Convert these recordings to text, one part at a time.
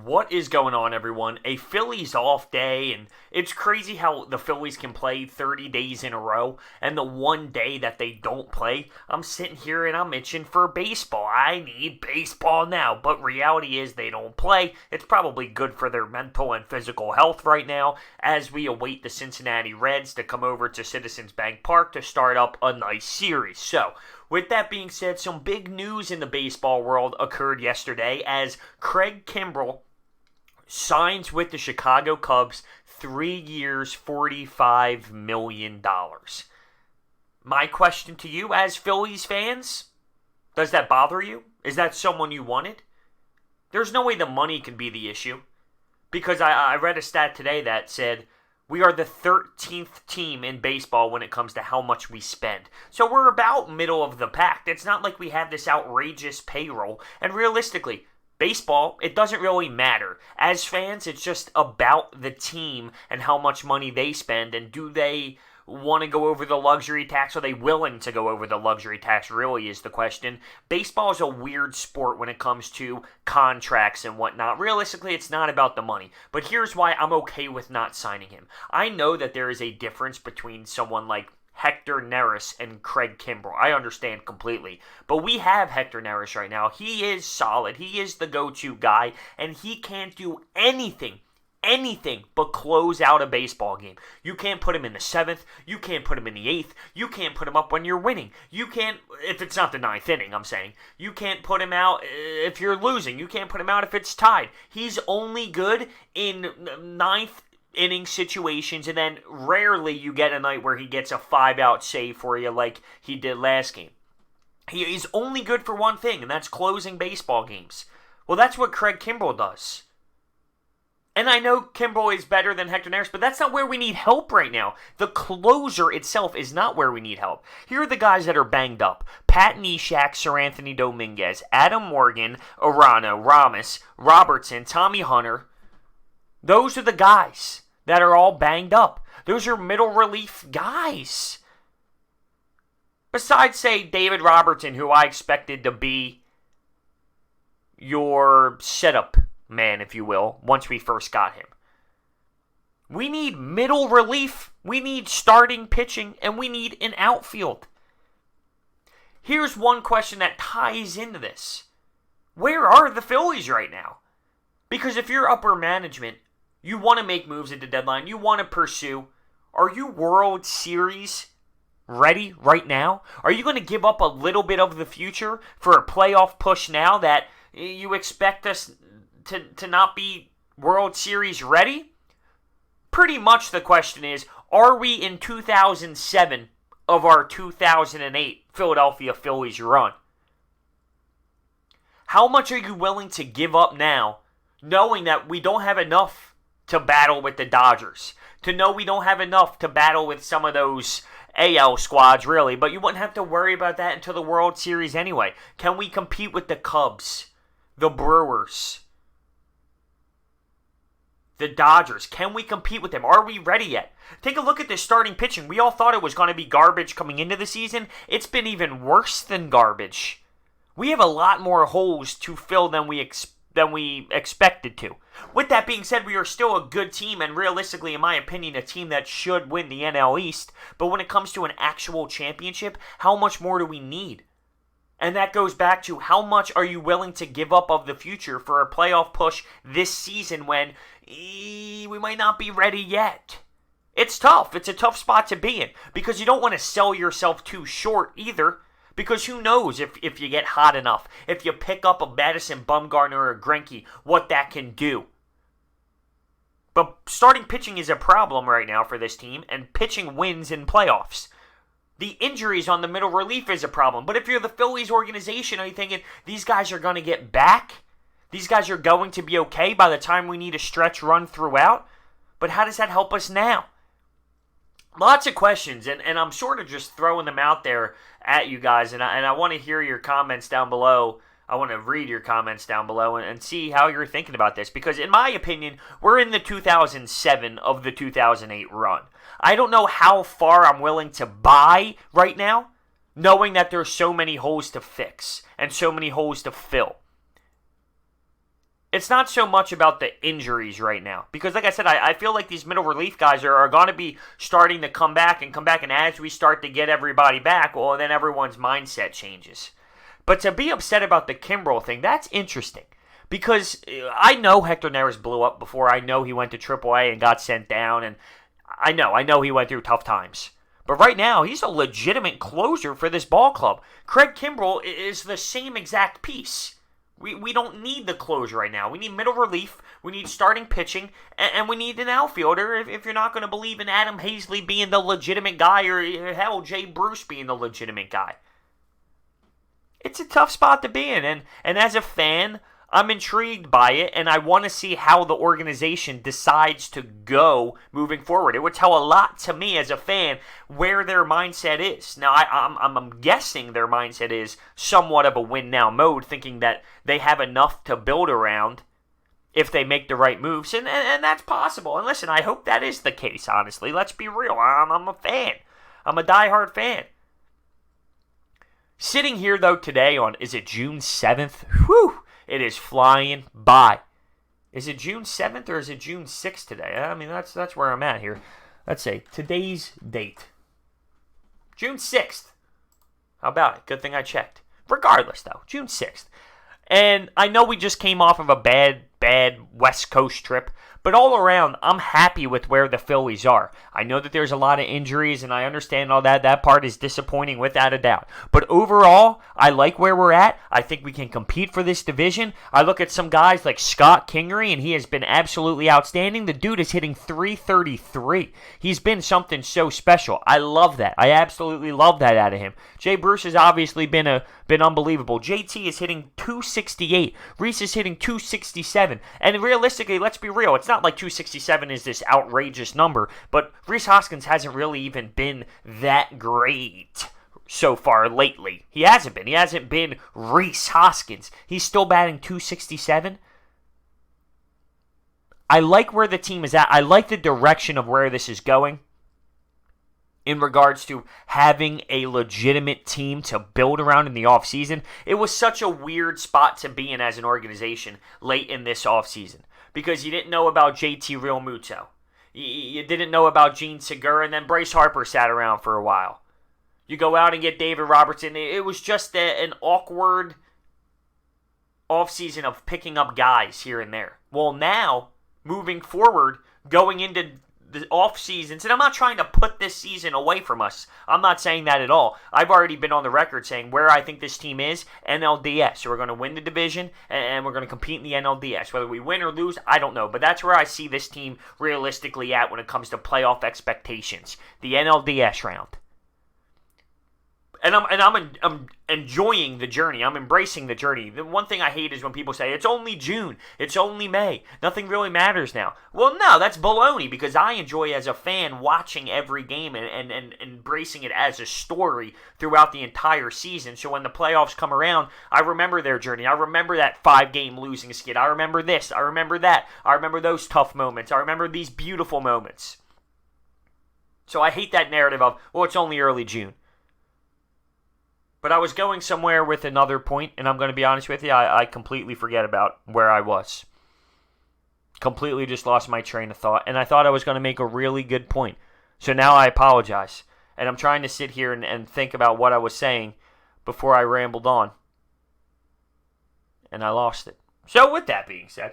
What is going on, everyone? A Phillies off day, and it's crazy how the Phillies can play 30 days in a row, and the one day that they don't play, I'm sitting here and I'm itching for baseball. I need baseball now, but reality is they don't play. It's probably good for their mental and physical health right now as we await the Cincinnati Reds to come over to Citizens Bank Park to start up a nice series. So, with that being said, some big news in the baseball world occurred yesterday as Craig Kimbrel signs with the Chicago Cubs 3 years, $45 million. My question to you as Phillies fans, does that bother you? Is that someone you wanted? There's no way the money can be the issue. Because I read a stat today that said we are the 13th team in baseball when it comes to how much we spend. So we're about middle of the pack. It's not like we have this outrageous payroll. And realistically, baseball, it doesn't really matter. As fans, it's just about the team and how much money they spend. And do they want to go over the luxury tax? Are they willing to go over the luxury tax, really is the question. Baseball is a weird sport when it comes to contracts and whatnot. Realistically, it's not about the money. But here's why I'm okay with not signing him. I know that there is a difference between someone like Hector Narus and Craig Kimbrel. I understand completely. But we have Hector Narus right now. He is solid. He is the go-to guy. And he can't do anything but close out a baseball game. You can't put him in the 7th. You can't put him in the 8th. You can't put him up when you're winning. You can't, if it's not the 9th inning, I'm saying. You can't put him out if you're losing. You can't put him out if it's tied. He's only good in 9th inning situations, and then rarely you get a night where he gets a 5-out save for you like he did last game. He's only good for one thing, and that's closing baseball games. Well, that's what Craig Kimbrel does. And I know Kimbrel is better than Hector Narus, but that's not where we need help right now. The closer itself is not where we need help. Here are the guys that are banged up. Pat Neshek, Sir Anthony Dominguez, Adam Morgan, Arano, Ramos, Robertson, Tommy Hunter. Those are the guys that are all banged up. Those are middle relief guys. Besides, say, David Robertson, who I expected to be your setup man, if you will, once we first got him. We need middle relief, we need starting pitching, and we need an outfield. Here's one question that ties into this. Where are the Phillies right now? Because if you're upper management, you want to make moves at the deadline, you want to pursue. Are you World Series ready right now? Are you going to give up a little bit of the future for a playoff push now that you expect us to not be World Series ready? Pretty much the question is, are we in 2007 of our 2008 Philadelphia Phillies run? How much are you willing to give up now, knowing that we don't have enough to battle with the Dodgers, to know we don't have enough to battle with some of those AL squads, really, but you wouldn't have to worry about that until the World Series anyway. Can we compete with the Cubs, the Brewers, the Dodgers? Can we compete with them? Are we ready yet? Take a look at this starting pitching. We all thought it was going to be garbage coming into the season. It's been even worse than garbage. We have a lot more holes to fill than we expected to. With that being said, we are still a good team, and realistically, in my opinion, a team that should win the NL East. But when it comes to an actual championship, how much more do we need? And that goes back to how much are you willing to give up of the future for a playoff push this season when we might not be ready yet? It's tough. It's a tough spot to be in because you don't want to sell yourself too short either. Because who knows if you get hot enough, if you pick up a Madison Bumgarner or a Greinke, what that can do. But starting pitching is a problem right now for this team, and pitching wins in playoffs. The injuries on the middle relief is a problem. But if you're the Phillies organization, are you thinking these guys are going to get back? These guys are going to be okay by the time we need a stretch run throughout? But how does that help us now? Lots of questions, and I'm sort of just throwing them out there at you guys, and I want to hear your comments down below. I want to read your comments down below and see how you're thinking about this, because in my opinion, we're in the 2007 of the 2008 run. I don't know how far I'm willing to buy right now, knowing that there's so many holes to fix and so many holes to fill. it's not so much about the injuries right now. Because like I said, I feel like these middle relief guys are going to be starting to come back. And as we start to get everybody back, well, then everyone's mindset changes. But to be upset about the Kimbrel thing, that's interesting. Because I know Hector Narus blew up before. I know he went to AAA and got sent down. And I know he went through tough times. But right now, he's a legitimate closer for this ball club. Craig Kimbrel is the same exact piece. We don't need the closer right now. We need middle relief. We need starting pitching. And we need an outfielder if you're not going to believe in Adam Hazley being the legitimate guy or, hell, Jay Bruce being the legitimate guy. It's a tough spot to be in. And as a fan, I'm intrigued by it, and I want to see how the organization decides to go moving forward. It would tell a lot to me as a fan where their mindset is. Now, I'm guessing their mindset is somewhat of a win-now mode, thinking that they have enough to build around if they make the right moves, and that's possible. And listen, I hope that is the case, honestly. Let's be real. I'm a fan. I'm a diehard fan. Sitting here, though, today on, is it June 7th? Whew! It is flying by. Is it June 7th or is it June 6th today? I mean, that's where I'm at here. Let's say today's date. June 6th. How about it? Good thing I checked. Regardless, though, June 6th. And I know we just came off of a bad West Coast trip, but all around, I'm happy with where the Phillies are. I know that there's a lot of injuries, and I understand all that. That part is disappointing without a doubt. But overall, I like where we're at. I think we can compete for this division. I look at some guys like Scott Kingery, and he has been absolutely outstanding. The dude is hitting .333. He's been something so special. I love that. I absolutely love that out of him. Jay Bruce has obviously been unbelievable. JT is hitting .268. Reese is hitting .267. And realistically, let's be real, it's not like 267 is this outrageous number, but Reese Hoskins hasn't really even been that great so far lately. He hasn't been. He hasn't been Reese Hoskins. He's still batting .267. I like where the team is at. I like the direction of where this is going in regards to having a legitimate team to build around in the offseason. It was such a weird spot to be in as an organization late in this offseason because you didn't know about JT Realmuto. You didn't know about Gene Segura, and then Bryce Harper sat around for a while. You go out and get David Robertson. It was just an awkward offseason of picking up guys here and there. Well, now, moving forward, going into the off seasons, and I'm not trying to put this season away from us. I'm not saying that at all. I've already been on the record saying where I think this team is, NLDS. So we're going to win the division, and we're going to compete in the NLDS. Whether we win or lose, I don't know. But that's where I see this team realistically at when it comes to playoff expectations. The NLDS round. And I'm enjoying the journey. I'm embracing the journey. The one thing I hate is when people say, it's only June, it's only May, nothing really matters now. Well, no, that's baloney, because I enjoy as a fan watching every game and embracing it as a story throughout the entire season. So when the playoffs come around, I remember their journey. I remember that 5-game losing skid. I remember this. I remember that. I remember those tough moments. I remember these beautiful moments. So I hate that narrative of, well, it's only early June. But I was going somewhere with another point, and I'm going to be honest with you, I completely forget about where I was. Completely just lost my train of thought, and I thought I was going to make a really good point. So now I apologize, and I'm trying to sit here and think about what I was saying before I rambled on. And I lost it. So with that being said,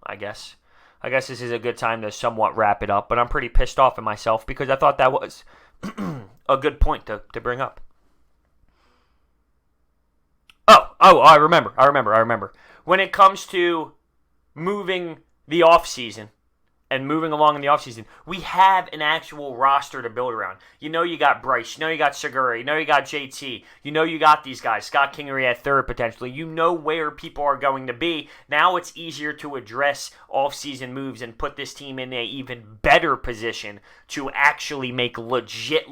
I guess this is a good time to somewhat wrap it up, but I'm pretty pissed off at myself because I thought that was a good point to bring up. I remember. When it comes to moving the offseason and moving along in the offseason, we have an actual roster to build around. You know you got Bryce. You know you got Segura. You know you got JT. You know you got these guys. Scott Kingery at third, potentially. You know where people are going to be. Now it's easier to address offseason moves and put this team in an even better position to actually make legit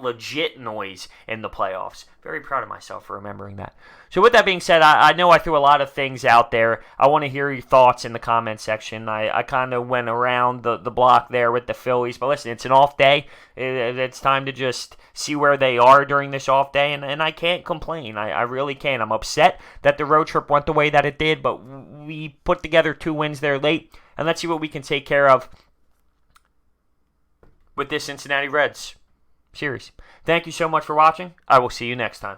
noise in the playoffs. Very proud of myself for remembering that. So with that being said, I know I threw a lot of things out there. I want to hear your thoughts in the comment section. I kind of went around the block there with the Phillies. But listen, it's an off day. It's time to just see where they are during this off day. And I can't complain. I really can't. I'm upset that the road trip went the way that it did. But we put together 2 wins there late. And let's see what we can take care of with this Cincinnati Reds series. Thank you so much for watching. I will see you next time.